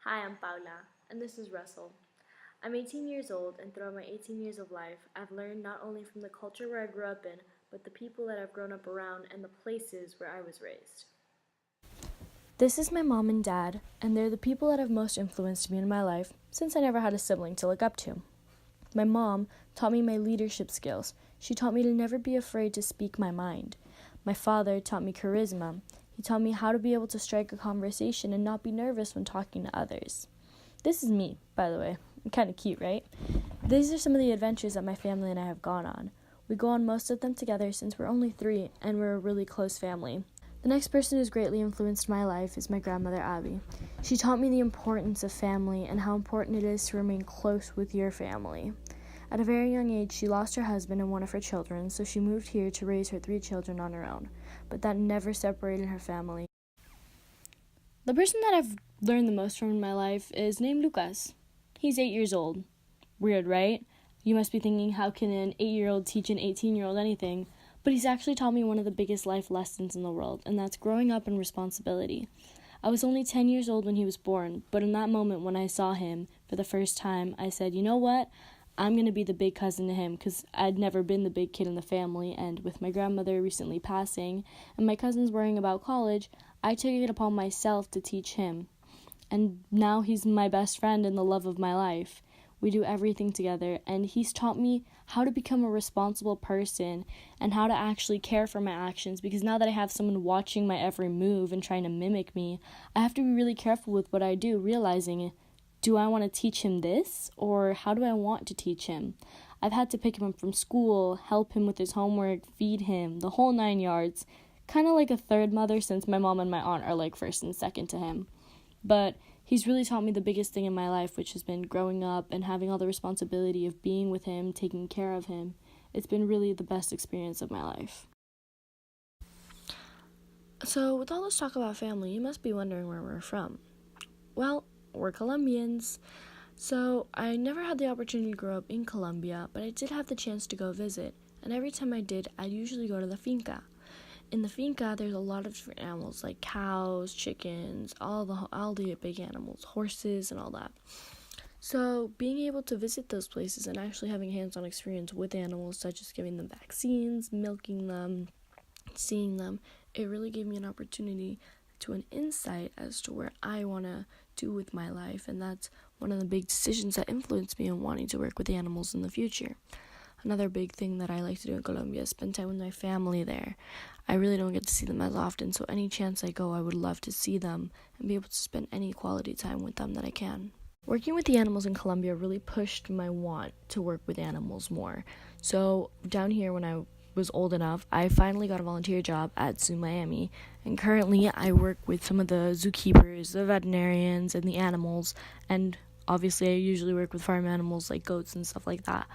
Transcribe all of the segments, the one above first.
Hi, I'm Paula, and this is Russell. I'm 18 years old, and throughout my 18 years of life, I've learned not only from the culture where I grew up in, but the people that I've grown up around and the places where I was raised. This is my mom and dad, and they're the people that have most influenced me in my life since I never had a sibling to look up to. My mom taught me my leadership skills. She taught me to never be afraid to speak my mind. My father taught me charisma. He taught me how to be able to strike a conversation and not be nervous when talking to others. This is me, by the way. I'm kind of cute, right? These are some of the adventures that my family and I have gone on. We go on most of them together since we're only 3 and we're a really close family. The next person who's greatly influenced my life is my grandmother, Abby. She taught me the importance of family and how important it is to remain close with your family. At a very young age, she lost her husband and one of her children, so she moved here to raise her 3 children on her own. But that never separated her family. The person that I've learned the most from in my life is named Lucas. He's 8 years old. Weird, right? You must be thinking, how can an 8-year-old teach an 18-year-old anything? But he's actually taught me one of the biggest life lessons in the world, and that's growing up and responsibility. I was only 10 years old when he was born, but in that moment when I saw him for the first time, I said, you know what? I'm going to be the big cousin to him because I'd never been the big kid in the family, and with my grandmother recently passing and my cousins worrying about college, I took it upon myself to teach him. And now he's my best friend and the love of my life. We do everything together, and he's taught me how to become a responsible person and how to actually care for my actions, because now that I have someone watching my every move and trying to mimic me, I have to be really careful with what I do, realizing, do I want to teach him this, or how do I want to teach him? I've had to pick him up from school, help him with his homework, feed him, the whole 9 yards, kind of like a third mother since my mom and my aunt are like first and second to him. But he's really taught me the biggest thing in my life, which has been growing up and having all the responsibility of being with him, taking care of him. It's been really the best experience of my life. So, with all this talk about family, you must be wondering where we're from. Well, we're Colombians. So, I never had the opportunity to grow up in Colombia, but I did have the chance to go visit. And every time I did, I'd usually go to the finca. In the finca, there's a lot of different animals like cows, chickens, all the big animals, horses, and all that. So being able to visit those places and actually having hands-on experience with animals, such as giving them vaccines, milking them, seeing them, it really gave me an opportunity to an insight as to where I want to do with my life, and that's one of the big decisions that influenced me in wanting to work with animals in the future. Another big thing that I like to do in Colombia is spend time with my family there. I really don't get to see them as often, so any chance I go, I would love to see them and be able to spend any quality time with them that I can. Working with the animals in Colombia really pushed my want to work with animals more. So down here, when I was old enough, I finally got a volunteer job at Zoo Miami, and currently I work with some of the zookeepers, the veterinarians, and the animals, and obviously I usually work with farm animals like goats and stuff like that.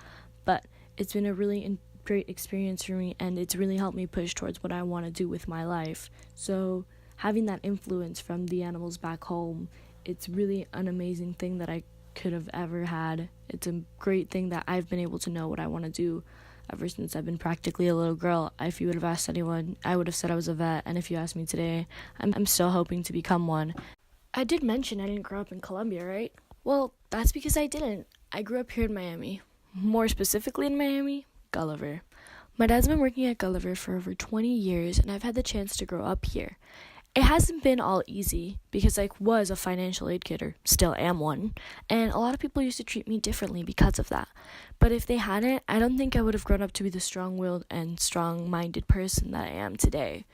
But it's been a really great experience for me, and it's really helped me push towards what I want to do with my life. So having that influence from the animals back home, it's really an amazing thing that I could have ever had. It's a great thing that I've been able to know what I want to do ever since I've been practically a little girl. If you would have asked anyone, I would have said I was a vet, and if you ask me today, I'm still hoping to become one. I did mention I didn't grow up in Colombia, right? Well, that's because I didn't. I grew up here in Miami. More specifically in Miami, Gulliver. My dad's been working at Gulliver for over 20 years, and I've had the chance to grow up here. It hasn't been all easy because I was a financial aid kid, or still am one, and a lot of people used to treat me differently because of that. But if they hadn't, I don't think I would have grown up to be the strong-willed and strong-minded person that I am today.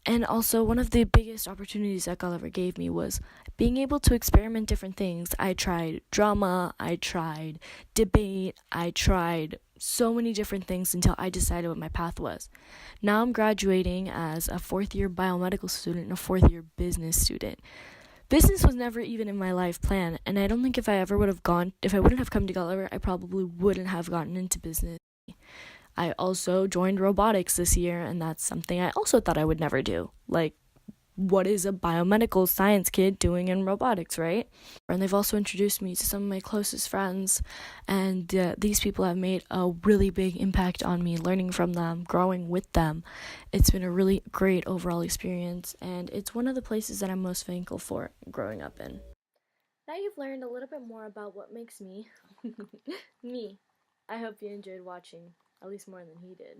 And also, one of the biggest opportunities that Gulliver gave me was being able to experiment different things. I tried drama, I tried debate, I tried so many different things until I decided what my path was. Now I'm graduating as a 4th-year biomedical student and a 4th-year business student. Business was never even in my life plan, and I don't think if I wouldn't have come to Gulliver, I probably wouldn't have gotten into business. I also joined robotics this year, and that's something I also thought I would never do. Like, what is a biomedical science kid doing in robotics, right? And they've also introduced me to some of my closest friends, and these people have made a really big impact on me, learning from them, growing with them. It's been a really great overall experience, and it's one of the places that I'm most thankful for growing up in. Now you've learned a little bit more about what makes me me. I hope you enjoyed watching, at least more than he did.